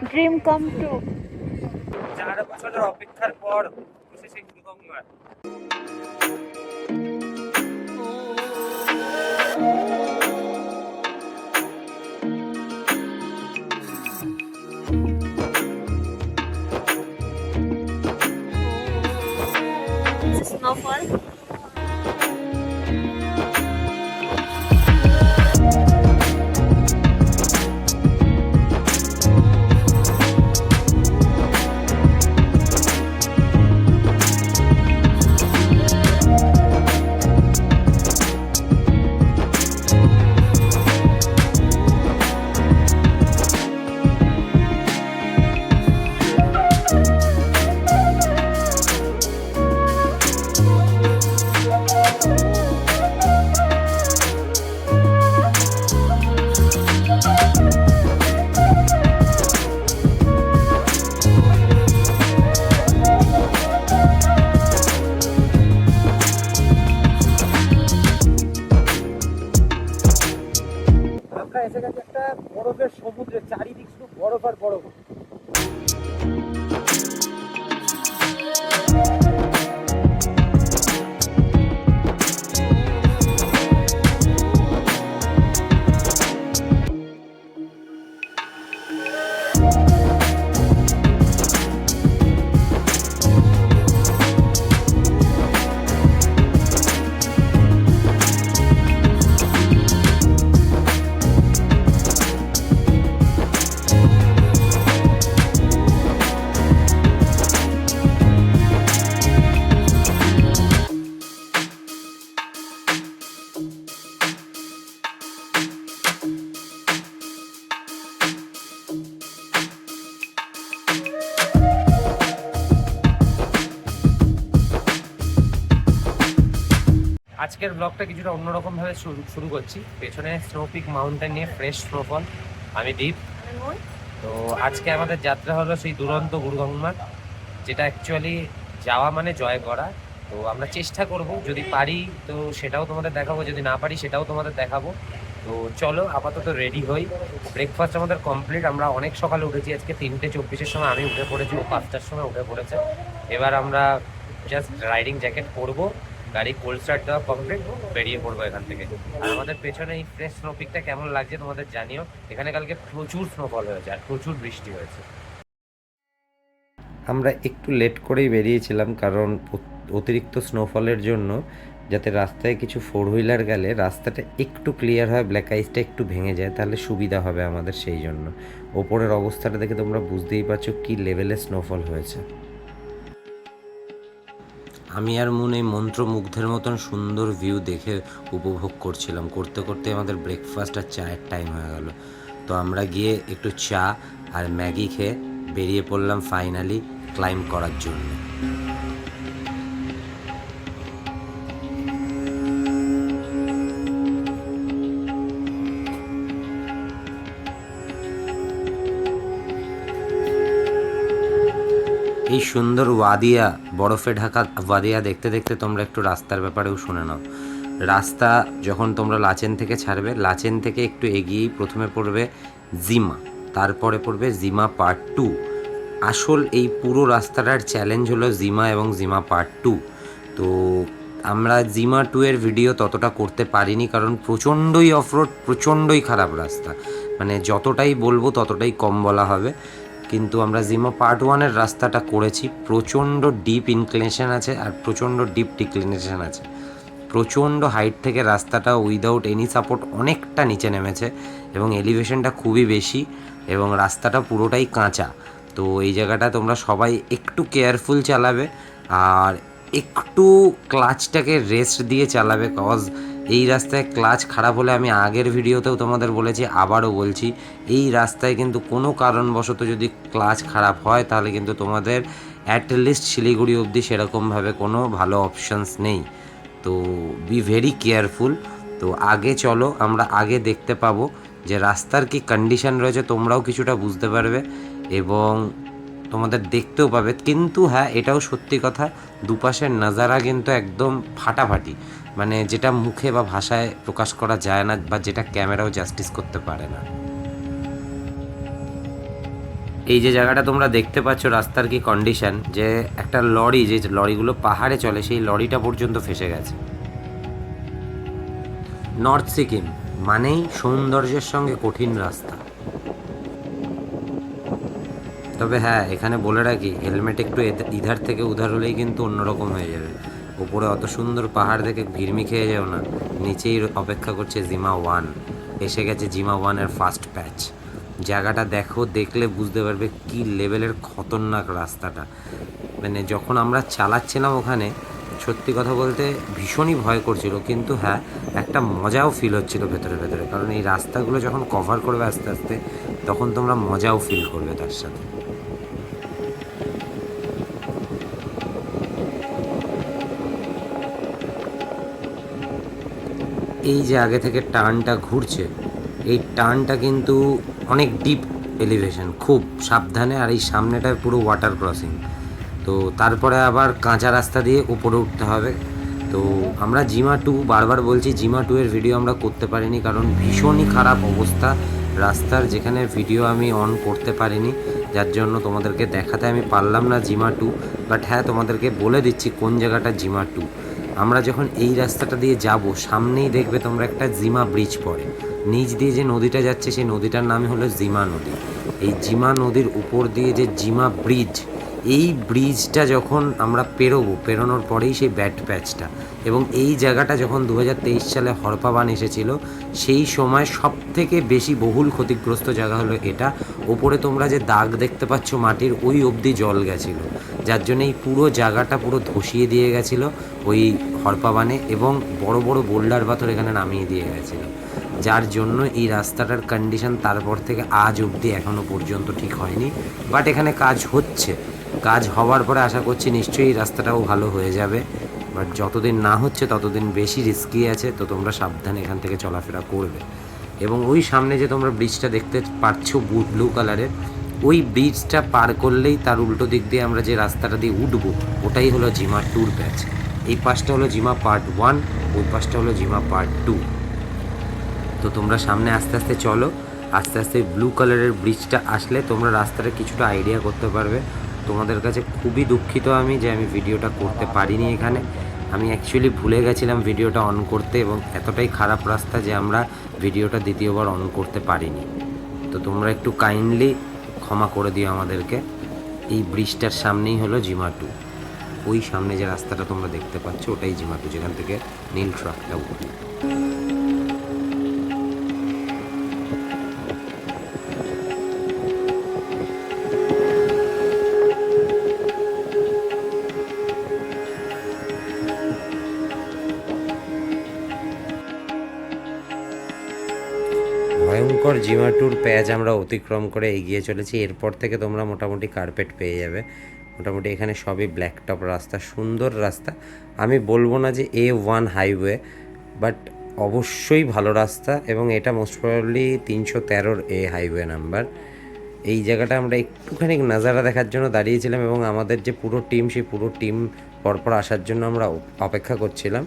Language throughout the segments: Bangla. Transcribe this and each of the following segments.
Dream come true. 4 বছরের অপেক্ষার পর সেই গুরুগঙ্গার স্নোফল। আমরা এসে গেছি একটা বরফের সমুদ্রে, চারিদিক শুধু বরফ আর বরফ। আজকের ব্লগটা কিছুটা অন্যরকম ভাবে শুরু করছি। পেছনে স্নোপিক মাউন্টেন নিয়ে ফ্রেশ স্নোফল। আমি দীপ। তো আজকে আমাদের যাত্রা হলো সেই দুরন্ত গুরুগঙ্গা, যেটা অ্যাকচুয়ালি যাওয়া মানে জয় করা। তো আমরা চেষ্টা করব, যদি পারি তো সেটাও তোমাদের দেখাবো, যদি না পারি সেটাও তোমাদের দেখাবো। তো চলো আপাতত রেডি হই। ব্রেকফাস্ট আমাদের কমপ্লিট। আমরা অনেক সকালে উঠেছি, আজকে 3:24-এর সময় আমি উঠে পড়েছি, ও 5টার সময় উঠে পড়েছে। এবার আমরা জাস্ট রাইডিং জ্যাকেট পরবো, গাড়ি কোল্ড স্টার্ট দেওয়া কমপ্লিট, বেরিয়ে পড়বো এখান থেকে। আর আমাদের পেছনে এই ফ্রেশ স্নোপিকটা কেমন লাগছে তোমাদের জানিও। এখানে কালকে প্রচুর স্নোফল হয়েছে আর প্রচুর বৃষ্টি হয়েছে। আমরা একটু লেট করেই বেরিয়েছিলাম, কারণ অতিরিক্ত স্নোফলের জন্য যাতে রাস্তায় কিছু ফোর হুইলার গেলে রাস্তাটা একটু ক্লিয়ার হয়, ব্ল্যাক আইসটা একটু ভেঙে যায়, তাহলে সুবিধা হবে আমাদের। সেই জন্য ওপরের অবস্থাটা দেখে তোমরা বুঝতেই পারছো কী লেভেলের স্নোফল হয়েছে। আমি আর মুন এই মন্ত্রমুগ্ধের মতন সুন্দর ভিউ দেখে উপভোগ করছিলাম। করতে করতে আমাদের ব্রেকফাস্ট আর চায়ের টাইম হয়ে গেল। তো আমরা গিয়ে একটু চা আর ম্যাগি খেয়ে বেরিয়ে পড়লাম ফাইনালি ক্লাইম্ব করার জন্য। এই সুন্দর ওয়াদিয়া, বরফে ঢাকা ওয়াদিয়া দেখতে দেখতে তোমরা একটু রাস্তার ব্যাপারেও শুনে নাও। রাস্তা যখন তোমরা লাচেন থেকে ছাড়বে, লাচেন থেকে একটু এগিয়েই প্রথমে পড়বে জিমা, তারপরে পড়বে জিমা পার্ট 2। আসল এই পুরো রাস্তাটার চ্যালেঞ্জ হলো জিমা এবং জিমা পার্ট 2। তো আমরা জিমা 2 এর ভিডিও ততটা করতে পারিনি, কারণ প্রচণ্ডই অফরোড, প্রচণ্ডই খারাপ রাস্তা। মানে যতটাই বলবো ততটাই কম বলা হবে। কিন্তু আমরা জিমা পার্ট 1-এর রাস্তাটা করেছি। প্রচণ্ড ডিপ ইনক্লিনেশন আছে আর প্রচণ্ড ডিপ ডিক্লিনেশন আছে। প্রচণ্ড হাইট থেকে রাস্তাটা উইদাউট এনি সাপোর্ট অনেকটা নিচে নেমেছে এবং এলিভেশনটা খুবই বেশি এবং রাস্তাটা পুরোটাই কাঁচা। তো এই জায়গাটা তোমরা সবাই একটু কেয়ারফুল চালাবে আর একটু ক্লাচটাকে রেস্ট দিয়ে চালাবে, কজ এই রাস্তায় ক্লাচ খারাপ হলে, আমি আগের ভিডিওতেও তোমাদের বলেছি, আবারও বলছি, এই রাস্তায় কিন্তু কোনো কারণবশত যদি ক্লাচ খারাপ হয় তাহলে কিন্তু তোমাদের অ্যাটলিস্ট শিলিগুড়ি অবধি সেরকমভাবে কোনো ভালো অপশানস নেই। তো বি ভেরি কেয়ারফুল। তো আগে চলো, আমরা আগে দেখতে পাবো যে রাস্তার কি কন্ডিশন রয়েছে, তোমরাও কিছুটা বুঝতে পারবে এবং তোমাদের দেখতেও পাবে। কিন্তু হ্যাঁ, এটাও সত্যি কথা, দুপাশের নাজারা কিন্তু একদম ফাটাফাটি, মানে যেটা মুখে বা ভাষায় প্রকাশ করা যায় না, বা যেটা ক্যামেরাও জাস্টিস করতে পারে না। এই যে জায়গাটা তোমরা দেখতে পাচ্ছ রাস্তার কি কন্ডিশন, যে একটা লরি, যে লরিগুলো পাহাড়ে চলে, সেই লরিটা পর্যন্ত ফেসে গেছে। নর্থ সিকিম মানেই সৌন্দর্যের সঙ্গে কঠিন রাস্তা। তবে হ্যাঁ, এখানে বলে রাখি, হেলমেট একটু ইধার থেকে উধার হলেই কিন্তু অন্যরকম হয়ে যাবে। উপরে অত সুন্দর পাহাড় দেখে ভিড়মি খেয়ে যাও না। নিচেই অপেক্ষা করছে জিমা 1। এসে গেছে জিমা 1-এর ফার্স্ট প্যাচ। জায়গাটা দেখো, দেখলে বুঝতে পারবে কি লেভেলের খতরনাক রাস্তাটা। মানে যখন আমরা চালাচ্ছিলাম ওখানে, সত্যি কথা বলতে ভীষণই ভয় করছিল, কিন্তু হ্যাঁ একটা মজাও ফিল হচ্ছিল ভেতরে ভেতরে, কারণ এই রাস্তাগুলো যখন কভার করবে আস্তে আস্তে, তখন তোমরা মজাও ফিল করবে তার সাথে। এই যে আগে থেকে টার্নটা ঘুরছে, এই টার্নটা কিন্তু অনেক ডিপ এলিভেশন, খুব সাবধানে। আর এই সামনেটায় পুরো ওয়াটার ক্রসিং, তো তারপরে আবার কাঁচা রাস্তা দিয়ে উপরে উঠতে হবে। তো আমরা জিমা 2, বারবার বলছি, জিমা 2-এর ভিডিও আমরা করতে পারিনি, কারণ ভীষণই খারাপ অবস্থা রাস্তার, যেখানে ভিডিও আমি অন করতে পারিনি, যার জন্য তোমাদেরকে দেখাতে আমি পারলাম না জিমা 2। বাট হ্যাঁ, তোমাদেরকে বলে দিচ্ছি কোন জায়গাটা জিমা 2। আমরা যখন এই রাস্তাটা দিয়ে যাব, সামনেই দেখবে তোমরা একটা জিমা ব্রিজ পড়ে। নিচ দিয়ে যে নদীটা যাচ্ছে, সেই নদীটার নামই হলো জিমা নদী। এই জিমা নদীর উপর দিয়ে যে জিমা ব্রিজ, এই ব্রিজটা যখন আমরা পেরোনোর পরেই সেই ব্যাট প্যাচটা, এবং এই জায়গাটা যখন 2023 সালে হরপা বান এসেছিল, সেই সময় সব থেকে বেশি বহুল ক্ষতিগ্রস্ত জায়গা হলো এটা। ওপরে তোমরা যে দাগ দেখতে পাচ্ছ মাটির, ওই অবধি জল গেছিলো, যার জন্য এই পুরো জায়গাটা পুরো ধসিয়ে দিয়ে গেছিলো ওই হরপা বানে, এবং বড় বড় বোল্ডার পাথর এখানে নামিয়ে দিয়ে গেছিলো, যার জন্য এই রাস্তাটার কন্ডিশন তারপর থেকে আজ অবধি এখনও পর্যন্ত ঠিক হয়নি। বাট এখানে কাজ হচ্ছে, কাজ হওয়ার পরে আশা করছি নিশ্চয়ই রাস্তাটাও ভালো হয়ে যাবে। বাট যতদিন না হচ্ছে ততদিন বেশি রিস্কি আছে, তো তোমরা সাবধানে এখান থেকে চলাফেরা করবে। এবং ওই সামনে যে তোমরা ব্রিজটা দেখতে পাচ্ছ ব্লু কালারের, ওই ব্রিজটা পার করলেই তার উল্টো দিক দিয়ে আমরা যে রাস্তাটা দিয়ে উঠবো, ওটাই হলো জিমা 2-র প্যাচ। এই পাশটা হলো জিমা পার্ট 1, ওই পাশটা হলো জিমা পার্ট 2। তো তোমরা সামনে আস্তে আস্তে চলো, আস্তে আস্তে ব্লু কালারের ব্রিজটা আসলে তোমরা রাস্তাটা কিছুটা আইডিয়া করতে পারবে। তোমাদের কাছে খুবই দুঃখিত আমি যে আমি ভিডিওটা করতে পারিনি এখানে। আমি অ্যাকচুয়ালি ভুলে গেছিলাম ভিডিওটা অন করতে, এবং এতটাই খারাপ রাস্তা যে আমরা ভিডিওটা দ্বিতীয়বার অন করতে পারিনি। তো তোমরা একটু কাইন্ডলি ক্ষমা করে দিও আমাদেরকে। এই ব্রিজটার সামনেই হলো জিমা 2। ওই সামনে যে রাস্তাটা তোমরা দেখতে পাচ্ছ, ওটাই জিমা 2, যেখান থেকে নীল ট্রাকটা উঠবে। ভয়ঙ্কর জিমা 2-র প্যাচ আমরা অতিক্রম করে এগিয়ে চলেছি। এরপর থেকে তোমরা মোটামুটি কার্পেট পেয়ে যাবে। মোটামুটি এখানে সবই ব্ল্যাক টপ রাস্তা, সুন্দর রাস্তা। আমি বলবো না যে A1 হাইওয়ে, বাট অবশ্যই ভালো রাস্তা, এবং এটা মোস্ট প্রবাবলি 313-র A হাইওয়ে নাম্বার। এই জায়গাটা আমরা একটুখানি নাজারা দেখার জন্য দাঁড়িয়েছিলাম, এবং আমাদের যে পুরো টিম, সেই পুরো টিম পরপর আসার জন্য আমরা অপেক্ষা করছিলাম।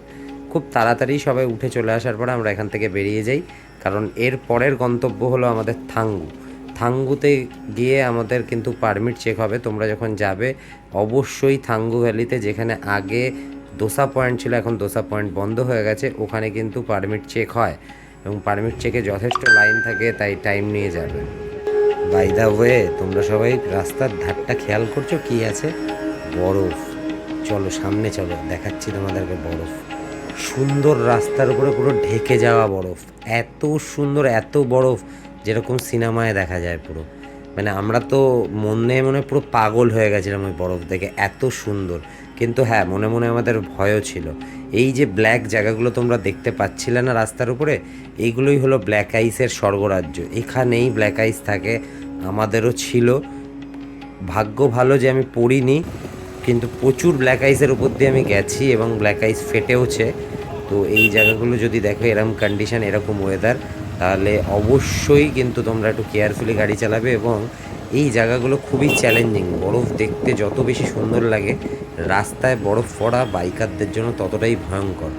খুব তাড়াতাড়ি সবাই উঠে চলে আসার পরে আমরা এখান থেকে বেরিয়ে যাই, কারণ এর পরের গন্তব্য হলো আমাদের থাঙ্গু। থাঙ্গুতে গিয়ে আমাদের কিন্তু পারমিট চেক হবে। তোমরা যখন যাবে অবশ্যই থাঙ্গু ভ্যালিতে, যেখানে আগে দোসা পয়েন্ট ছিল, এখন দোসা পয়েন্ট বন্ধ হয়ে গেছে, ওখানে কিন্তু পারমিট চেক হয়, এবং পারমিট চেকে যথেষ্ট লাইন থাকে, তাই টাইম নিয়ে যাবে। বাই দ্য ওয়ে, তোমরা সবাই রাস্তার ধারটা খেয়াল করছো কি আছে? বরফ। চলো সামনে চলো, দেখাচ্ছি তোমাদেরকে বরফ। সুন্দর রাস্তার উপরে পুরো ঢেকে যাওয়া বরফ, এত সুন্দর, এত বরফ যেরকম সিনেমায় দেখা যায় পুরো। মানে আমরা তো মনে মনে পুরো পাগল হয়ে গেছিলাম ওই বরফ দেখে, এত সুন্দর। কিন্তু হ্যাঁ, মনে মনে আমাদের ভয়ও ছিল। এই যে ব্ল্যাক জায়গাগুলো তোমরা দেখতে পাচ্ছিলে না রাস্তার উপরে, এইগুলোই হলো ব্ল্যাক আইসের স্বর্গরাজ্য। এখানেই ব্ল্যাক আইস থাকে, আমাদেরও ছিল। ভাগ্য ভালো যে আমি পড়িনি, কিন্তু প্রচুর ব্ল্যাক আইসের উপর দিয়ে আমি গেছি, এবং ব্ল্যাক আইস ফেটেওছে। তো এই জায়গাগুলো যদি দেখো এরকম কন্ডিশন, এরকম ওয়েদার, তাহলে অবশ্যই কিন্তু তোমরা একটু কেয়ারফুলি গাড়ি চালাবে। এবং এই জায়গাগুলো খুবই চ্যালেঞ্জিং। বরফ দেখতে যত বেশি সুন্দর লাগে, রাস্তায় বরফ পড়া বাইকারদের জন্য ততটাই ভয়ঙ্কর।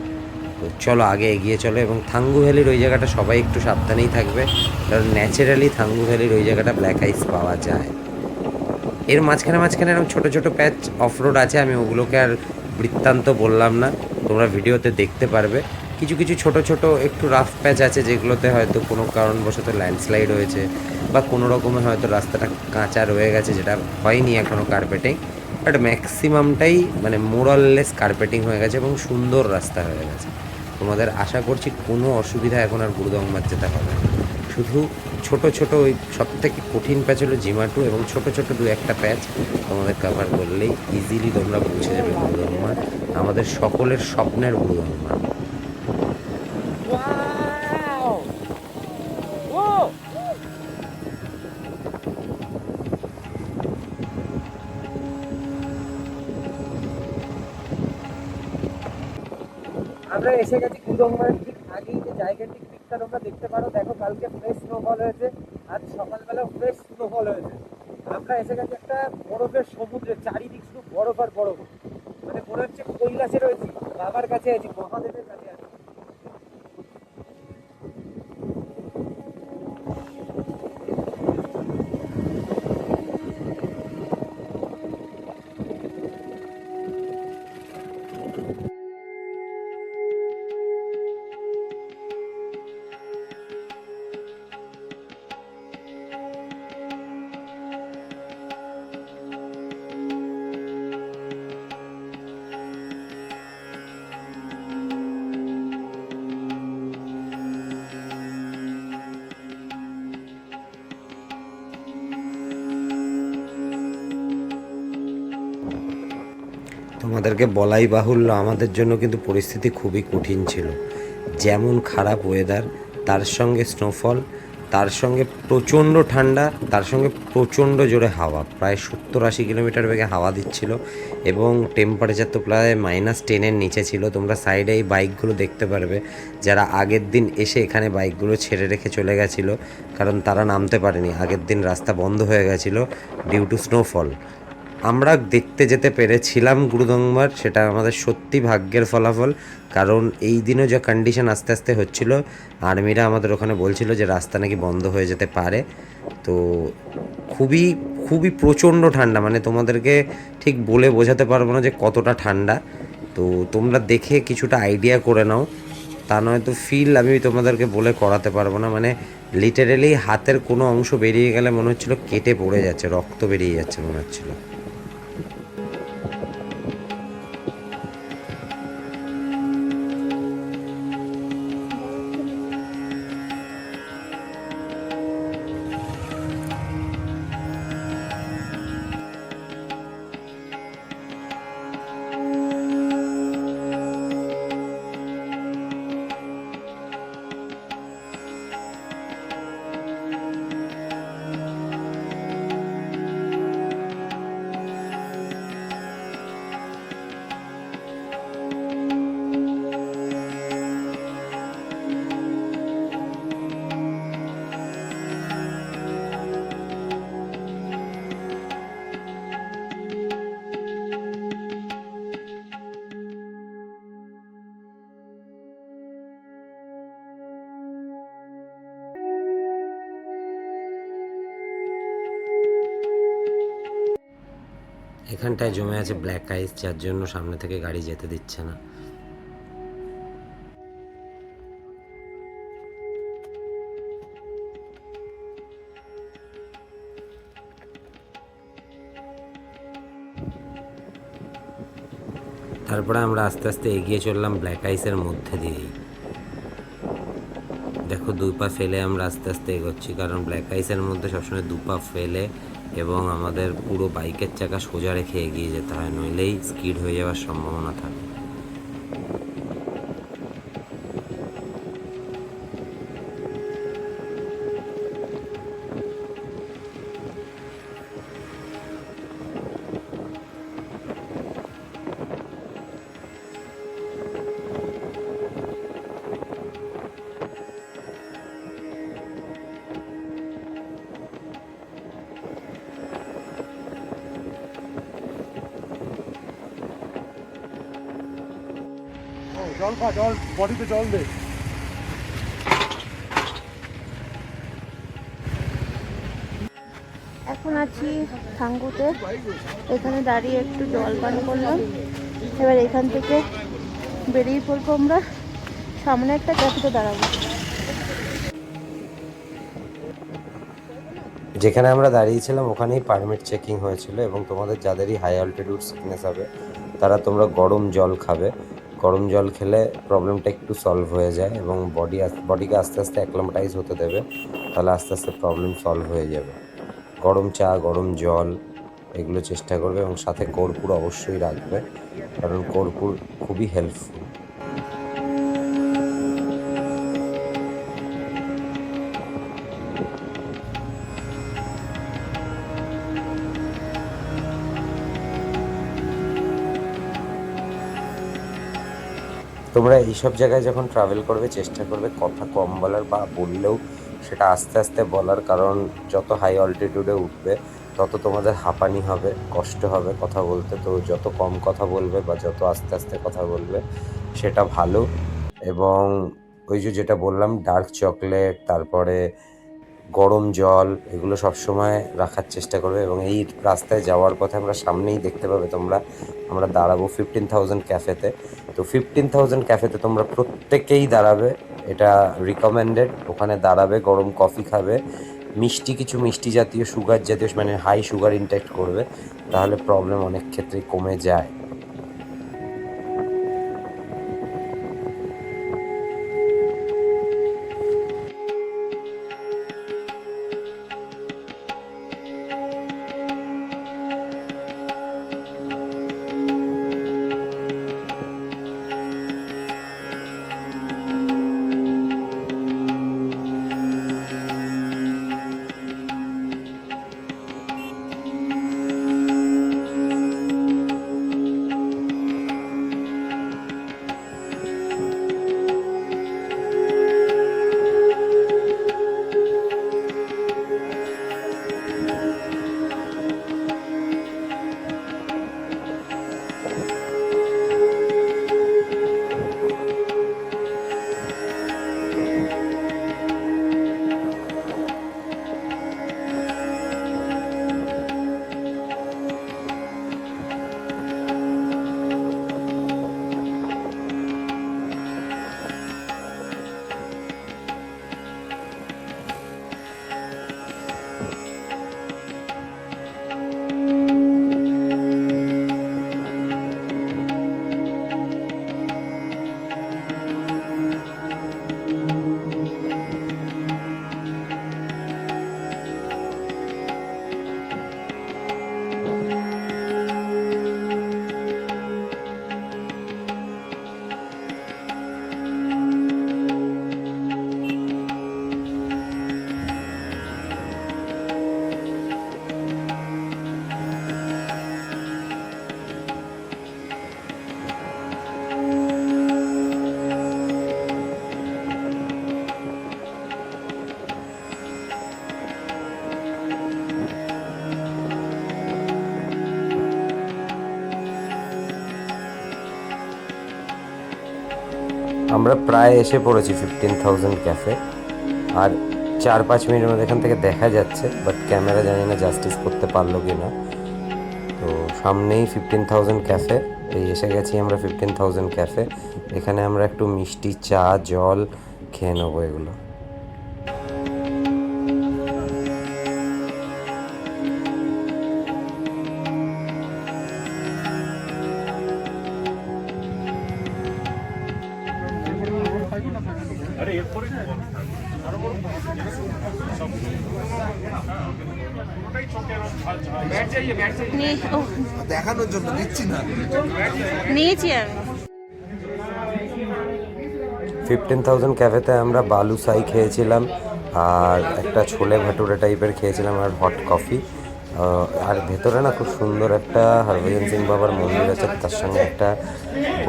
তো চলো আগে এগিয়ে চলো। এবং থাঙ্গু ভ্যালির ওই জায়গাটা সবাই একটু সাবধানেই থাকবে, কারণ ন্যাচারালি থাঙ্গু ভ্যালির ওই জায়গাটা ব্ল্যাক আইস পাওয়া যায়। এর মাঝখানে মাঝখানে এরকম ছোটো ছোটো প্যাচ অফরোড আছে, আমি ওগুলোকে আর বৃত্তান্ত বললাম না, তোমরা ভিডিওতে দেখতে পারবে। কিছু কিছু ছোট ছোট একটু রাফ প্যাচ আছে যেগুলোতে হয়তো কোনো কারণবশত ল্যান্ডস্লাইড হয়েছে বা কোনো রকমে হয়তো রাস্তাটা কাঁচা রয়ে গেছে, যেটা হয়নি এখনও কার্পেটিং, বাট ম্যাক্সিমামটাই মানে মোরাললেস কার্পেটিং হয়ে গেছে এবং সুন্দর রাস্তা হয়ে গেছে। তোমাদের আশা করছি কোনো অসুবিধা এখন আর গুরুদংমার যেতে হবে না। শুধু ছোট ছোট ওই সবথেকে কঠিন প্যাচ হলো জিমাটু এবং ছোট ছোট দু একটা প্যাচ তোমাদের কভার করলেই ইজিলি তোমরা পৌঁছে যাবে গুরুদংমার, আমাদের সকলের স্বপ্নের গুরুদংমার। আমরা এসে গেছি গুরুদংমারের ঠিক আগেই যে জায়গাটি পিকটা তোমরা দেখতে পারো, দেখো কালকে ফ্রেশ স্নোফল হয়েছে, আজ সকালবেলা ফ্রেশ স্নোফল হয়েছে। আমরা এসে গেছি একটা বরফের সমুদ্রে, চারিদিক শুধু বরফ আর বরফ, মানে মনে হচ্ছে কৈলাসে রয়েছি, বাবার কাছে আছি, মহাদেবের কাছে আছি। তোমাদেরকে বলাই বাহুল্য, আমাদের জন্য কিন্তু পরিস্থিতি খুবই কঠিন ছিল। যেমন খারাপ ওয়েদার, তার সঙ্গে স্নোফল, তার সঙ্গে প্রচণ্ড ঠান্ডা, তার সঙ্গে প্রচণ্ড জোরে হাওয়া, প্রায় 70-80 কিলোমিটার বেগে হাওয়া দিচ্ছিল এবং টেম্পারেচার তো প্রায় -10-এর নিচে ছিল। তোমরা সাইডে এই বাইকগুলো দেখতে পারবে, যারা আগের দিন এসে এখানে বাইকগুলো ছেড়ে রেখে চলে গেছিলো, কারণ তারা নামতে পারেনি, আগের দিন রাস্তা বন্ধ হয়ে গেছিলো ডিউ টু স্নোফল। আমরা দেখতে যেতে পেরেছিলাম গুরুদংমার, সেটা আমাদের সত্যি ভাগ্যের ফলাফল, কারণ এই দিনও যে কন্ডিশন আস্তে আস্তে হচ্ছিল, আর্মিরা আমাদের ওখানে বলছিল যে রাস্তা নাকি বন্ধ হয়ে যেতে পারে। তো খুবই খুবই প্রচণ্ড ঠান্ডা, মানে তোমাদেরকে ঠিক বলে বোঝাতে পারবো না যে কতটা ঠান্ডা। তো তোমরা দেখে কিছুটা আইডিয়া করে নাও, তা নয়তো ফিল আমি তোমাদেরকে বলে করাতে পারবো না। মানে লিটারেলি হাতের কোনো অংশ বেরিয়ে গেলে মনে হচ্ছিলো কেটে পড়ে যাচ্ছে, রক্ত বেরিয়ে যাচ্ছে মনে হচ্ছিলো। এখানটায় জমে আছে ব্ল্যাক আইস, যার জন্য সামনে থেকে গাড়ি যেতে দিচ্ছে না। তারপরে আমরা আস্তে আস্তে এগিয়ে চললাম ব্ল্যাক আইসের মধ্যে দিয়েই। দেখো 2 পা ফেলে আমরা আস্তে আস্তে এগোচ্ছি, কারণ ব্ল্যাক আইসের মধ্যে সবসময় 2 পা ফেলে এবং আমাদের পুরো বাইকের চাকা সোজা রেখে এগিয়ে যেতে হয়, নইলেই স্কিড হয়ে যাওয়ার সম্ভাবনা থাকে। জল খা, জল বডিতে জল দে। এখন আছি থাঙ্গুতে, এখানে দাঁড়িয়ে একটু জল পান করলাম। এবার এখান থেকে বেরিয়ে পড়বো আমরা, সামনে একটা ক্যাফেতে দাঁড়াবো। যেখানে আমরা দাঁড়িয়েছিলাম ওখানেই পারমিট চেকিং হয়েছিল, এবং তোমাদের যাদেরই হাই অল্টিটিউড সিকনেস হবে তারা তোমরা গরম জল খাবে। গরম জল খেলে প্রবলেমটা একটু সলভ হয়ে যায়, এবং বডিকে আস্তে আস্তে অ্যাক্লামাটাইজ হতে দেবে, তাহলে আস্তে আস্তে প্রবলেম সলভ হয়ে যাবে। গরম চা, গরম জল এগুলো চেষ্টা করবে, এবং সাথে কর্পূর অবশ্যই রাখবে, কারণ কর্পূর খুবই হেল্পফুল। তোমরা এইসব জায়গায় যখন ট্রাভেল করবে চেষ্টা করবে কথা কম বলার, বা বললেও সেটা আস্তে আস্তে বলার, কারণ যত হাই অল্টিটিউডে উঠবে তত তোমাদের হাঁপানি হবে, কষ্ট হবে কথা বলতে। তো যত কম কথা বলবে বা যত আস্তে আস্তে কথা বলবে সেটা ভালো। এবং ওই যেটা বললাম, ডার্ক চকলেট, তারপরে গরম জল, এগুলো সবসময় রাখার চেষ্টা করবে। এবং এই রাস্তায় যাওয়ার পথে আমরা সামনেই দেখতে পাবে তোমরা, আমরা দাঁড়াবো 15,000 ক্যাফেতে। তো 15,000 ক্যাফেতে তোমরা প্রত্যেকেই দাঁড়াবে, এটা রিকমেন্ডেড। ওখানে দাঁড়াবে, গরম কফি খাবে, কিছু মিষ্টি জাতীয়, সুগার জাতীয়, মানে হাই সুগার ইনটেক্ট করবে, তাহলে প্রবলেম অনেক ক্ষেত্রেই কমে যায়। আমরা প্রায় এসে পড়েছি 15,000 ক্যাফে, আর 4-5 মিনিটের মধ্যে এখান থেকে দেখা যাচ্ছে, বাট ক্যামেরা জানি না জাস্টিস করতে পারলো কি না। তো সামনেই 15,000 ক্যাফে, এই এসে গেছি আমরা 15,000 ক্যাফে। এখানে আমরা একটু মিষ্টি, চা, জল খেয়ে নেবো এগুলো। দেখানোর জন্য দিচ্ছি না, নিয়েছি আমি। 15,000 ক্যাফেতে আমরা বালুশাই খেয়েছিলাম, আর একটা ছোলে ভাটুরে টাইপের খেয়েছিলাম, আর হট কফি। আর ভেতরে না খুব সুন্দর একটা হরভজন সিং বাবার মন্দির আছে, তার সঙ্গে একটা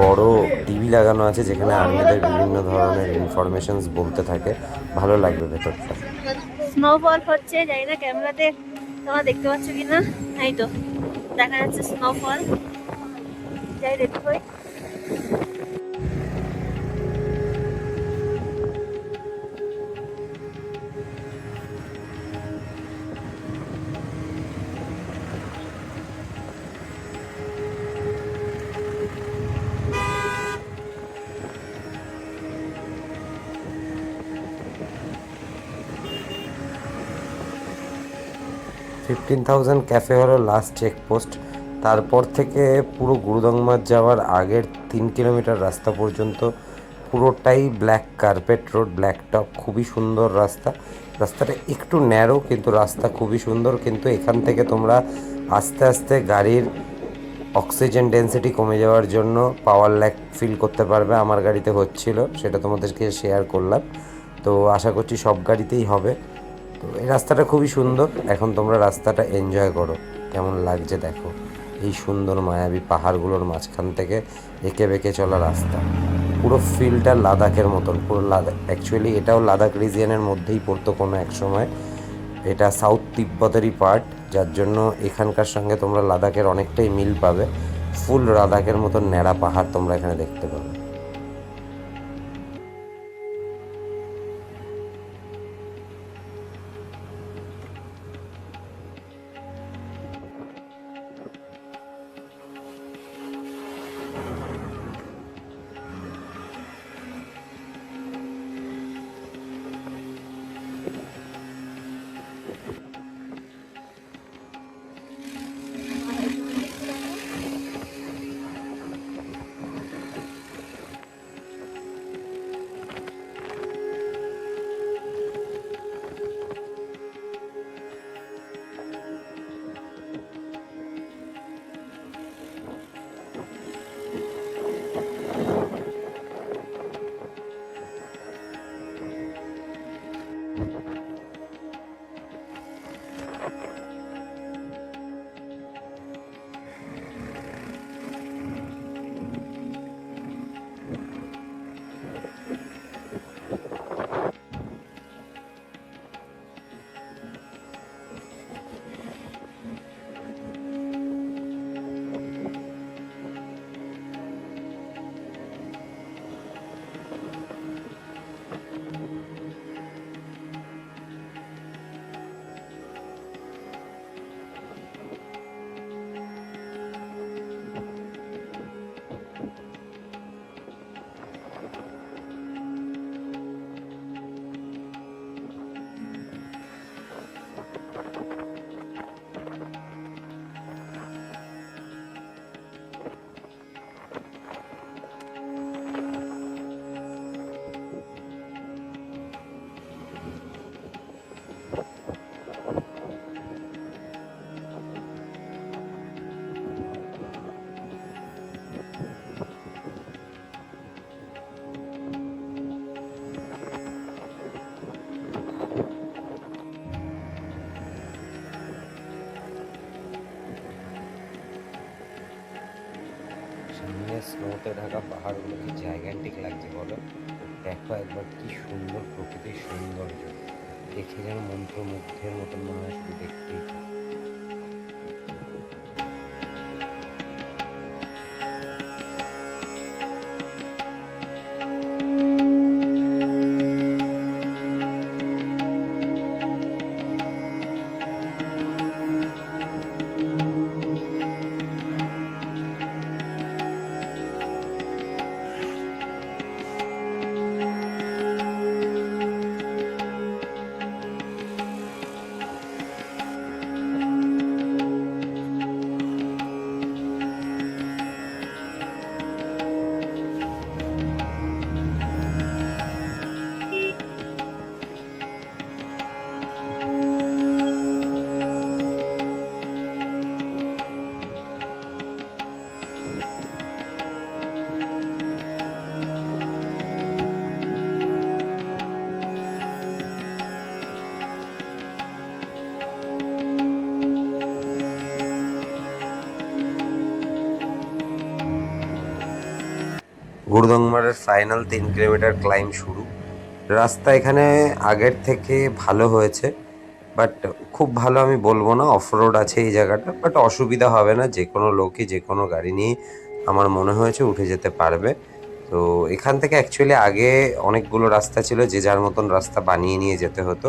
বড় টিভি লাগানো আছে, যেখানে আর্মিদের বিভিন্ন ধরনের ইনফরমেশনস বলতে থাকে। ভালো লাগবে ভেতরটা। স্নোফল হচ্ছে, জানি না ক্যামেরাতে তোমরা দেখতে পাচ্ছ কিনা। এই তো দেখা যাচ্ছে স্নোফল, যাই দেখতে পাই। 15,000 ক্যাফে হলো লাস্ট চেকপোস্ট। তারপর থেকে পুরো গুরুদংমার যাওয়ার আগের 3 কিলোমিটার রাস্তা পর্যন্ত পুরোটাই black carpet road, black top, খুবই সুন্দর রাস্তা। রাস্তাটা একটু ন্যারো কিন্তু রাস্তা খুবই সুন্দর। কিন্তু এখান থেকে তোমরা আস্তে আস্তে গাড়ির অক্সিজেন ডেন্সিটি কমে যাওয়ার জন্য পাওয়ার ল্যাগ ফিল করতে পারবে। আমার গাড়িতে হচ্ছিল, সেটা তোমাদেরকে শেয়ার করলাম। তো আশা করছি সব গাড়িতেই হবে। তো এই রাস্তাটা খুবই সুন্দর। এখন তোমরা রাস্তাটা এনজয় করো, কেমন লাগছে দেখো। এই সুন্দর মায়াবী পাহাড়গুলোর মাঝখান থেকে এঁকে বেঁকে চলা রাস্তা, পুরো ফিলটা লাদাখের মতন। পুরো লাদাখ, অ্যাকচুয়ালি এটাও লাদাখ রিজিয়নের মধ্যেই পড়তো কোনো এক সময়। এটা সাউথ তিব্বতেরই পার্ট, যার জন্য এখানকার সঙ্গে তোমরা লাদাখের অনেকটাই মিল পাবে। ফুল লাদাখের মতন ন্যাড়া পাহাড় তোমরা এখানে দেখতে পাবে। স্নোতে ঢাকা পাহাড়গুলো কি জায়গান্টিক লাগছে বলো। দেখো একবার কি সুন্দর প্রকৃতির সৌন্দর্য, দেখে যেন মন্ত্রমুগ্ধের মতন মনে হয় শুধু দেখতেই। গুরুদংমারের ফাইনাল 3 কিলোমিটার ক্লাইম শুরু। রাস্তা এখানে আগের থেকে ভালো হয়েছে, বাট খুব ভালো আমি বলবো না। অফ রোড আছে এই জায়গাটা, বাট অসুবিধা হবে না। যে কোনো লোকই যে কোনো গাড়ি নিয়ে আমার মনে হয়েছে উঠে যেতে পারবে। তো এখান থেকে অ্যাকচুয়ালি আগে অনেকগুলো রাস্তা ছিল, যে যার মতন রাস্তা বানিয়ে নিয়ে যেতে হতো,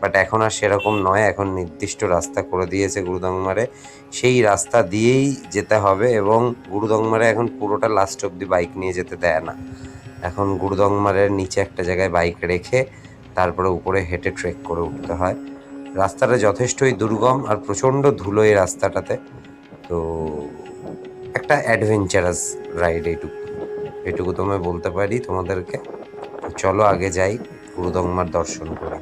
বাট এখন আর সেরকম নয়। এখন নির্দিষ্ট রাস্তা করে দিয়েছে গুরুদংমারে, সেই রাস্তা দিয়েই যেতে হবে। এবং গুরুদংমারে এখন পুরোটা লাস্ট অবধি বাইক নিয়ে যেতে দেয় না। এখন গুরুদংমারের নিচে একটা জায়গায় বাইক রেখে তারপরে উপরে হেঁটে ট্রেক করে উঠতে হয়। রাস্তাটা যথেষ্টই দুর্গম আর প্রচণ্ড ধুলো এই রাস্তাটাতে। তো একটা অ্যাডভেঞ্চারাস রাইড এটুকু তোমায় বলতে পারি তোমাদেরকে। তো চলো আগে যাই, গুরুদংমার দর্শন করি।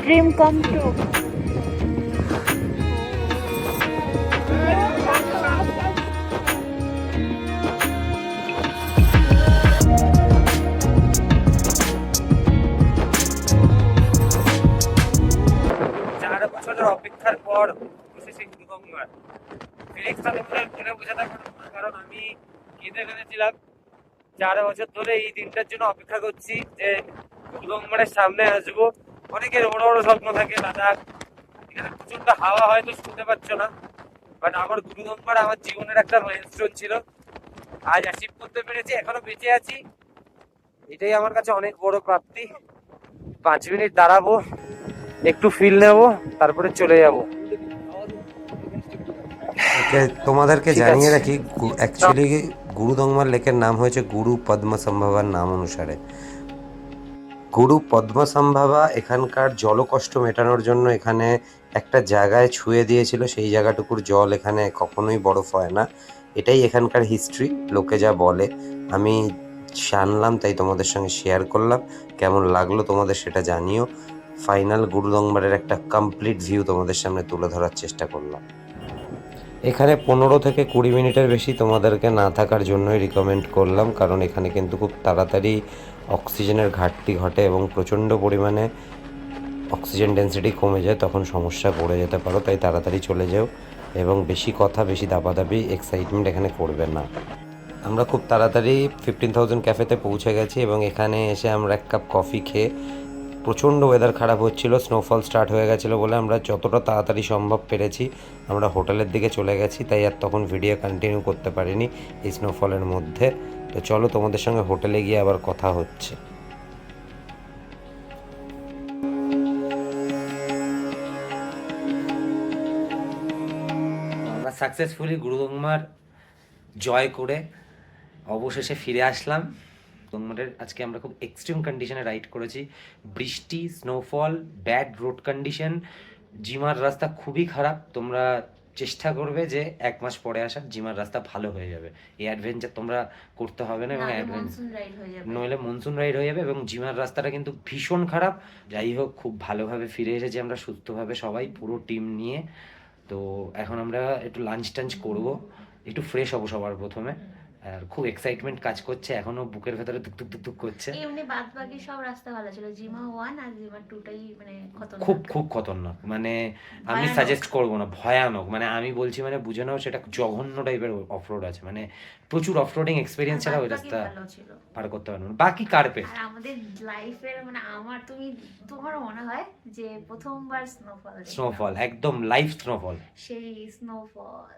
Dream come true. অপেক্ষার পর বসেছি গুরুগঙ্গার। ফিলিংসটা তোমাদের বলে বোঝাতে পারবো না, কারণ আমি কেঁদে ফেলেছিলাম। 4 বছর ধরে এই দিনটার জন্য অপেক্ষা করছি যে গুরুগঙ্গার সামনে আসবো। অনেকের বড় বড় স্বপ্ন থাকে, লাদাখ, এখানে প্রচন্ড হাওয়া হয়তো শুনতে পাচ্ছ না, বাট আমার গুরুগঙ্গার আমার জীবনের একটা মাইলস্টোন ছিল। আজ অ্যাচিভ করতে পেরেছি, এখনো বেঁচে আছি, এটাই আমার কাছে অনেক বড় প্রাপ্তি। 5 মিনিট দাঁড়াবো, একটু ফিল নেবো, তারপরে চলে যাবো। তোমাদেরকে ঠিক জানিয়ে আছে। রাখি, অ্যাকচুয়ালি গুরুদংমার লেকের নাম হয়েছে গুরু পদ্মসম্ভবার নাম অনুসারে। গুরু পদ্মসম্ভবা এখানকার জলকষ্ট মেটানোর জন্য এখানে একটা জায়গায় ছুঁয়ে দিয়েছিল, সেই জায়গাটুকুর জল এখানে কখনোই বরফ হয় না। এটাই এখানকার হিস্ট্রি, লোকে যা বলে। আমি জানলাম তাই তোমাদের সঙ্গে শেয়ার করলাম। কেমন লাগলো তোমাদের সেটা জানিও। ফাইনাল গুরুদংমারের একটা কমপ্লিট ভিউ তোমাদের সামনে তুলে ধরার চেষ্টা করলাম। এখানে 15 থেকে 20 মিনিটের বেশি তোমাদেরকে না থাকার জন্যই রিকমেন্ড করলাম, কারণ এখানে কিন্তু খুব তাড়াতাড়ি অক্সিজেনের ঘাটতি ঘটে এবং প্রচণ্ড পরিমাণে অক্সিজেন ডেন্সিটি কমে যায়, তখন সমস্যায় পড়ে যেতে পারো। তাই তাড়াতাড়ি চলে যাও এবং বেশি কথা, বেশি দাপাদাপি, এক্সাইটমেন্ট এখানে করবে না। আমরা খুব তাড়াতাড়ি 15,000 ক্যাফেতে পৌঁছে গেছি এবং এখানে এসে আমরা 1 কাপ কফি খেয়ে, প্রচণ্ড ওয়েদার খারাপ হচ্ছিল, স্নোফল স্টার্ট হয়ে গেছিলো বলে আমরা যতটা তাড়াতাড়ি সম্ভব পেরেছি আমরা হোটেলের দিকে চলে গেছি। তাই আর তখন ভিডিও কন্টিনিউ করতে পারিনি এই স্নোফলের মধ্যে। তো চলো তোমাদের সঙ্গে হোটেলে গিয়ে আবার কথা হচ্ছে। আমরা সাকসেসফুলি গুরুদংমার জয় করে অবশেষে ফিরে আসলাম। গুরুদংমারের আজকে আমরা খুব এক্সট্রিম কন্ডিশনে রাইড করেছি, বৃষ্টি, স্নোফল, ব্যাড রোড কন্ডিশন, জিমার রাস্তা খুবই খারাপ। তোমরা চেষ্টা করবে যে 1 মাস পরে আসার, জিমার রাস্তা ভালো হয়ে যাবে। এই অ্যাডভেঞ্চার তোমরা করতে হবে না, এবং নইলে মনসুন রাইড হয়ে যাবে। এবং জিমার রাস্তাটা কিন্তু ভীষণ খারাপ। যাই হোক, খুব ভালোভাবে ফিরে এসেছি আমরা সুস্থভাবে, সবাই পুরো টিম নিয়ে। তো এখন আমরা একটু লাঞ্চ টাঞ্চ করবো, একটু ফ্রেশ হবো সবার প্রথমে। আর খুব এক্সাইটমেন্ট কাজ করছে, এখনো বুকের ভেতরে ধুক ধুক ধুক ধুক করছে। এমনি বাদ বাকি সব রাস্তা ভালো ছিল, জিমা 1 আর জিমা 2টাই মানে খতরনাক, খুব খুব খতরনাক। মানে আমি ভয়ানক। সাজেস্ট করবো না, ভয়ানক। মানে আমি বলছি, মানে বুঝে নাও সেটা জঘন্য টাইপের অফরোড আছে, মানে প্রচুর অফরোডিং এক্সপিরিয়েন্স ছাড়া ওই রাস্তা পার করতে পারবো না। বাকি কার্পেট। আর আমাদের লাইফের মানে তোমার মনে হয় যে প্রথমবার স্নোফল, একদম লাইভ স্নোফল, সেই স্নোফল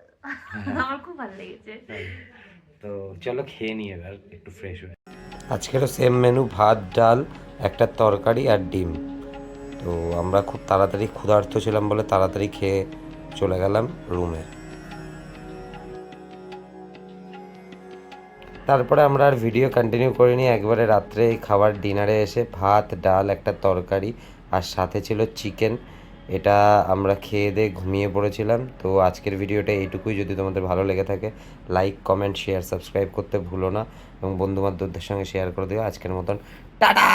আমার খুব ভালো লেগেছে। তো চলো খেয়ে নিয়ে এবার একটু ফ্রেশ হয়ে। আজকেরও সেম মেনু, ভাত, ডাল, একটা তরকারি আর ডিম। তো আমরা খুব তাড়াতাড়ি ক্ষুধার্ত ছিলাম বলে তাড়াতাড়ি খেয়ে চলে গেলাম রুমে। তারপরে আমরা আর ভিডিও কন্টিনিউ করিনি, একবারে রাত্রে খাবার ডিনারে এসে ভাত, ডাল, একটা তরকারি আর সাথে ছিল চিকেন। এটা আমরা খেয়ে দিয়ে ঘুমিয়ে পড়েছিলাম। তো আজকের ভিডিওটা এইটুকুই। যদি তোমাদের ভালো লেগে থাকে লাইক, কমেন্ট, শেয়ার, সাবস্ক্রাইব করতে ভুলো না এবং বন্ধুবান্ধবদের সঙ্গে শেয়ার করে দিও। আজকের মতন টাটা।